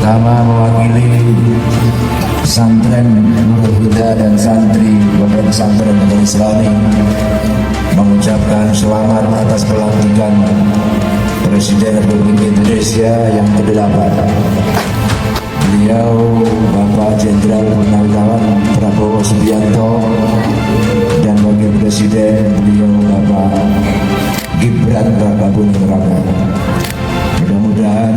Pertama, mewakili pesantren Nurul Huda dan santri Pondok Pesantren Negeri Islami mengucapkan selamat atas pelantikan Presiden Republik Indonesia yang ke-8. Beliau Bapak Jenderal Purnawirawan Prabowo Subianto dan Wakil Presiden beliau Bapak Gibran Rakabuming Raka. Mudah-mudahan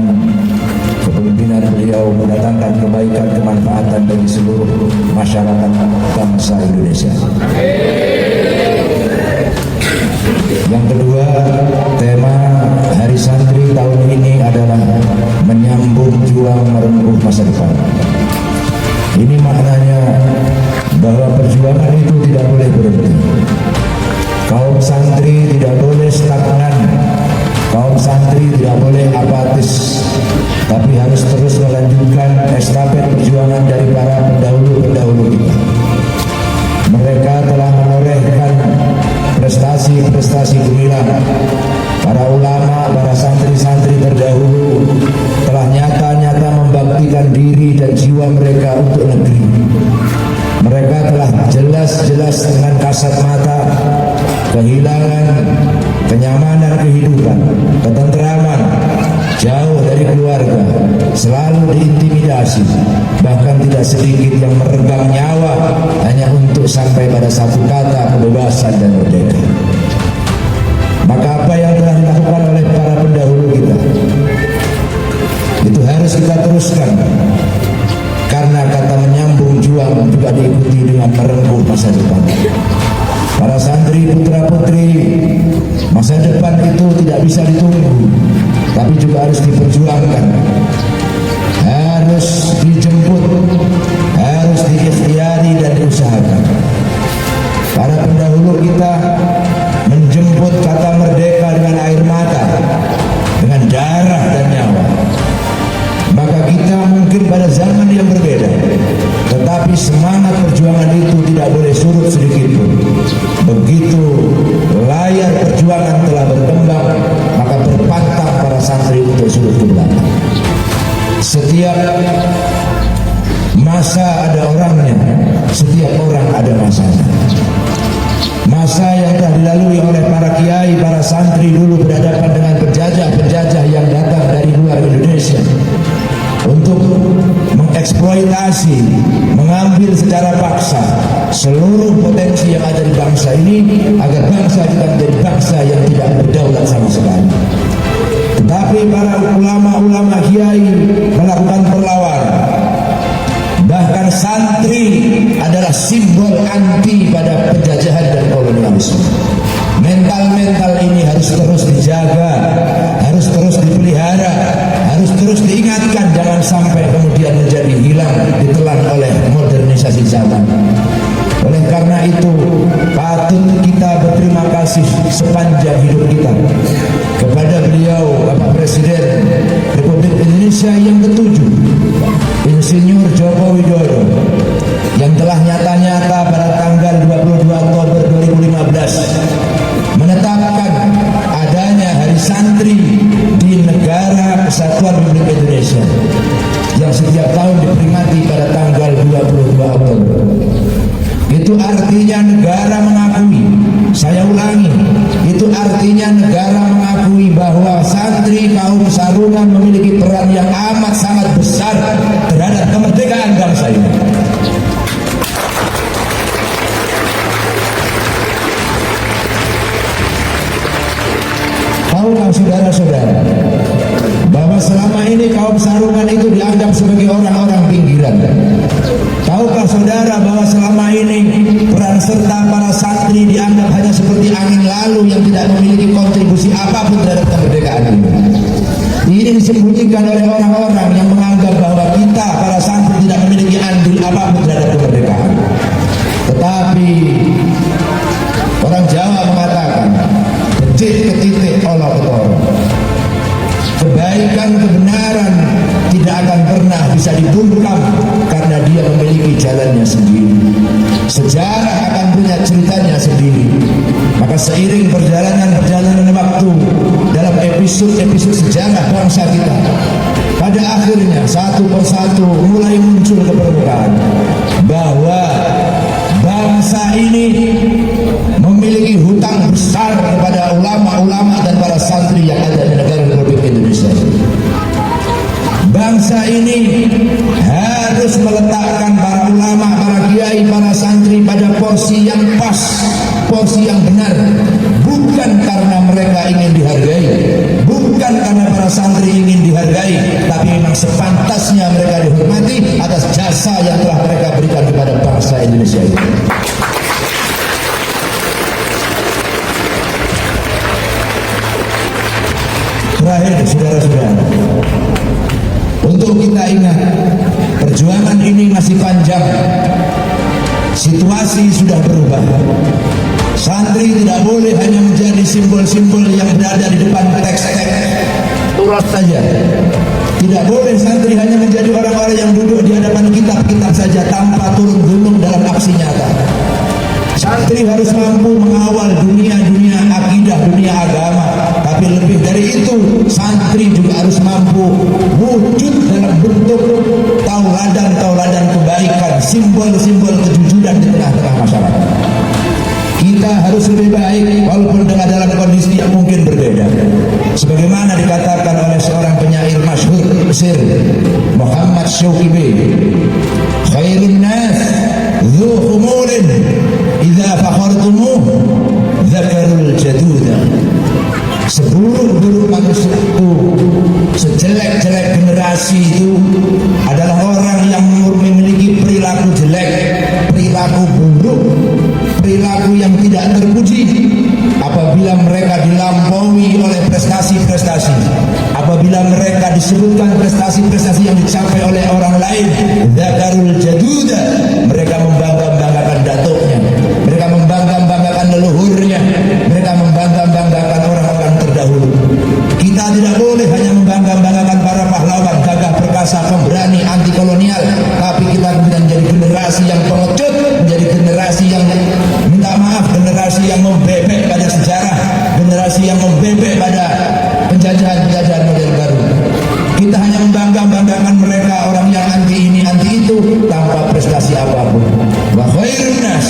kepemimpinan beliau mendatangkan kebaikan kemanfaatan bagi seluruh masyarakat bangsa Indonesia. Yang kedua, tema Hari Santri tahun ini adalah menyambung juang merengkuh masa depan. Ini maknanya bahwa perjuangan itu tidak boleh berhenti. Kaum santri tidak boleh stagnan, kaum santri tidak boleh apatis, tapi harus terus melanjutkan estafet perjuangan dari para pendahulu-pendahulu kita. Mereka telah menorehkan prestasi-prestasi gemilang. Para ulama, para santri-santri terdahulu telah nyata-nyata membaktikan diri dan jiwa mereka untuk negeri. Mereka telah jelas-jelas dengan kasat mata kehilangan kenyamanan kehidupan, ketentraman, jauh dari keluarga, selalu diintimidasi, bahkan tidak sedikit yang meregang nyawa hanya untuk sampai pada satu kata kebebasan dan merdeka. Maka apa yang telah dilakukan oleh para pendahulu kita itu harus kita teruskan, karena kata menyambung juang juga diikuti dengan merengkuh masa depan. Para santri putra putri, masa depan itu tidak bisa ditunggu, tapi juga harus diperjuangkan, harus dijemput, harus diikhtiari dan diusahakan. Para pendahulu kita menjemput kata merdeka dengan air mata, dengan darah dan nyawa. Maka kita mungkin pada zaman yang berbeda, tetapi semangat perjuangan itu tidak boleh surut sedikit pun. Begitu layar perjuangan telah berkembang, maka berpantang para santri untuk surut ke belakang. Setiap masa ada orangnya, setiap orang ada masanya. Masa yang telah dilalui oleh para kiai, para santri dulu berhadapan dengan penjajah-penjajah yang datang dari luar Indonesia untuk mengeksploitasi, mengambil secara paksa seluruh potensi yang ada di bangsa ini agar bangsa kita menjadi bangsa yang tidak berdaulat sama sekali. Tetapi para ulama-ulama kiai melakukan perlawanan. Bahkan santri adalah simbol anti pada penjajahan dan kolonialisme. Mental-mental ini harus terus dijaga, harus terus dipelihara, harus terus diingatkan, jangan sampai kemudian menjadi hilang, ditelan oleh modernisasi zaman. Oleh karena itu, patut kita berterima kasih sepanjang hidup kita kepada beliau, Bapak Presiden Republik Indonesia yang ke-7, Insinyur Joko Widodo, yang telah nyata-nyata pada tanggal 22 Oktober 2015 menetapkan adanya Hari Santri di Negara Kesatuan Republik Indonesia yang setiap tahun diperingati pada tanggal 22 Oktober. Itu artinya negara mengakui, saya ulangi, itu artinya negara mengakui bahwa santri kaum sarungan memiliki peran yang amat sangat besar terhadap kemerdekaan bangsa ini. Tahukah saudara-saudara bahwa selama ini kaum sarungan itu dianggap sebagai orang-orang pinggiran? Tahukah saudara bahwa selama ini peran serta para santri dianggap hanya seperti angin lalu yang tidak memiliki kontribusi apapun terhadap kemerdekaan ini? Ini disembunyikan oleh orang-orang yang menganggap bahwa kita para santri tidak memiliki andil apapun terhadap kemerdekaan. Tetapi orang Jawa mengatakan becik ketitik olok ketoro. Kebaikan kebenaran tidak akan pernah bisa dibungkam karena dia memiliki jalannya sendiri. Sejarah akan punya ceritanya sendiri. Maka seiring perjalanan waktu dalam episode sejarah bangsa kita, pada akhirnya satu persatu mulai muncul ke permukaan bahwa bangsa ini memiliki hutang besar kepada ulama-ulama dan para santri yang ada di negara Republik Indonesia. Bangsa ini harus meletakkan para ulama, para kiai, para santri pada porsi yang pas, porsi yang benar. Bukan karena mereka ingin dihargai, bukan karena para santri ingin dihargai, tapi memang sepantasnya mereka dihormati atas jasa yang telah mereka berikan kepada bangsa Indonesia ini. Terakhir, saudara-saudara, untuk kita ingat, perjuangan ini masih panjang. Situasi sudah berubah. Santri tidak boleh hanya menjadi simbol-simbol yang berada di depan teks-teks tulis saja. Tidak boleh santri hanya menjadi orang-orang yang duduk di hadapan kitab-kitab saja tanpa turun gunung dalam aksi nyata. Santri harus mampu mengawal dunia akidah, dunia agama. Tapi lebih dari itu, santri juga harus mampu wujud dalam bentuk tauladan kebaikan, simbol-simbol kejujuran di tengah-tengah masyarakat. Kita harus lebih baik walaupun dalam kondisi yang mungkin berbeda. Sebagaimana dikatakan oleh seorang penyair masyhur Mesir, Muhammad Shawqi, khairun nas dzu khumulin idza fakhartumuh dzakarul jaduda. Seburuk-buruk manusia itu, sejelek-jelek generasi itu adalah orang yang memiliki perilaku jelek, perilaku buruk, perilaku yang tidak terpuji. Apabila mereka dilampaui oleh prestasi-prestasi, apabila mereka disebutkan prestasi-prestasi yang dicapai oleh orang lain, dzakarul jaduda, mereka membangga-banggakan datuknya, mereka membangga-banggakan leluhurnya, mereka membangga-banggakan orang-orang terdahulu. Kita tidak boleh hanya membangga-banggakan para pahlawan, gagah perkasa, pemberani, anti kolonial, tapi kita menjadi generasi yang pengecut, menjadi generasi yang minta maaf, generasi yang membebek pada sejarah, generasi yang membebek pada penjajahan-penjajahan model baru. Kita hanya membangga-banggakan mereka, orang yang anti ini, anti itu, tanpa prestasi apapun. Wa khairun nas,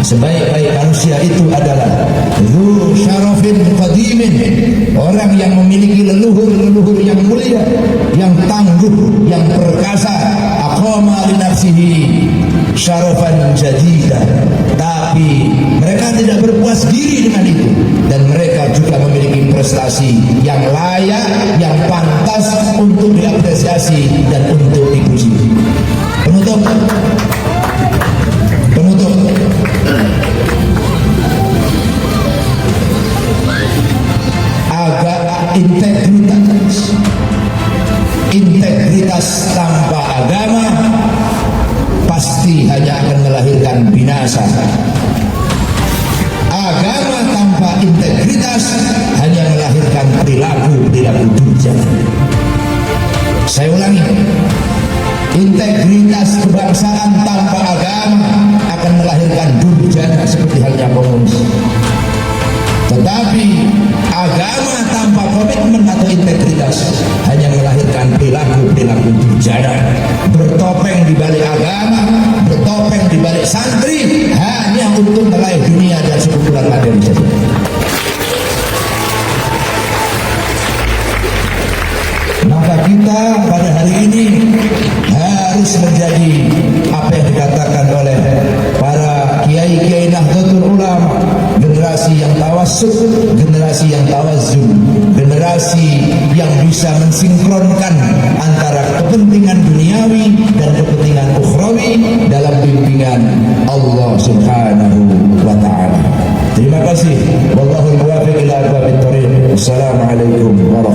sebaik-baik manusia itu adalah dzu syarafin qadimin, orang yang memiliki leluhur yang mulia, yang tangguh, yang perkasa. Aqama li nafsihi syarafan jadida, tapi mereka tidak berpuas diri dengan itu, dan mereka juga memiliki prestasi yang layak, yang pantas untuk diapresiasi dan untuk dipuji. Penutup agak integritas tanpa agama pasti hanya akan melahirkan binasa. Agama tanpa integritas hanya melahirkan perilaku durjana. Saya ulangi, integritas kebangsaan tanpa agama akan melahirkan durjana seperti halnya komunis. Tetapi agama tanpa komitmen atau integritas hanya melahirkan perilaku durjana. Bertopeng di balik agama, bertopeng di balik santri, hanya untuk meraih dunia dan sekumpulan materi saja. Maka kita pada hari ini harus menjadi apa yang dikatakan oleh para kiai-kiai Nahdlatul Ulama, generasi yang tawassut, generasi yang tawazzun, generasi yang bisa mensinkronkan antara kepentingan duniawi dan kepentingan ukhrawi dalam bimbingan Allah Subhanahu wa taala. Terima kasih. Wallahul muwaffiq ila aqwamit thoriq. Wassalamualaikum warahmatullahi wabarakatuh.